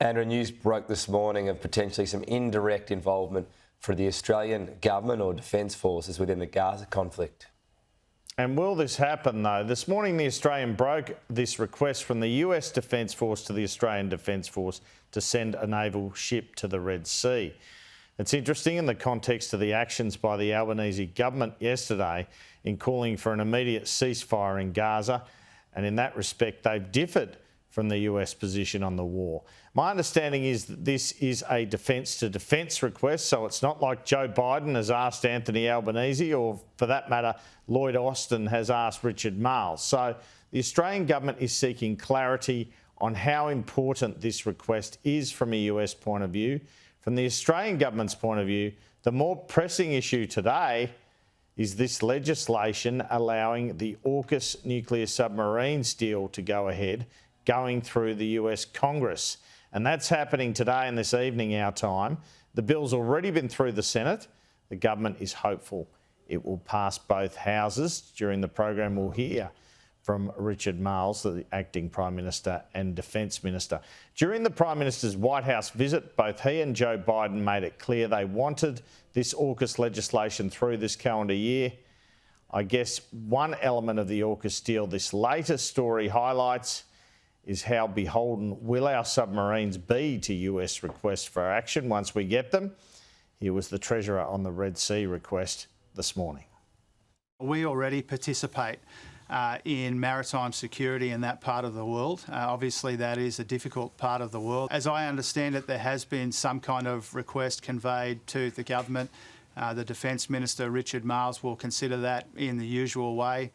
Andrew, news broke this morning of potentially some indirect involvement for the Australian government or Defence Forces within the Gaza conflict. And will this happen, though? This morning, The Australian broke this request from the US Defence Force to the Australian Defence Force to send a naval ship to the Red Sea. It's interesting in the context of the actions by the Albanese government yesterday in calling for an immediate ceasefire in Gaza, and in that respect, they've differed from the US position on the war. My understanding is that this is a defence-to-defence request, so it's not like Joe Biden has asked Anthony Albanese, or for that matter, Lloyd Austin has asked Richard Marles. So the Australian government is seeking clarity on how important this request is from a US point of view. From the Australian government's point of view, the more pressing issue today is this legislation allowing the AUKUS nuclear submarines deal to go ahead, going through the US Congress. And that's happening today and this evening, our time. The bill's already been through the Senate. The government is hopeful it will pass both houses. During the program, we'll hear from Richard Marles, the acting Prime Minister and Defence Minister. During the Prime Minister's White House visit, both he and Joe Biden made it clear they wanted this AUKUS legislation through this calendar year. I guess one element of the AUKUS deal this latest story highlights is how beholden will our submarines be to US requests for action once we get them. Here was the Treasurer on the Red Sea request this morning. We already participate in maritime security in that part of the world. Obviously, that is a difficult part of the world. As I understand it, there has been some kind of request conveyed to the government. The Defence Minister, Richard Marles, will consider that in the usual way.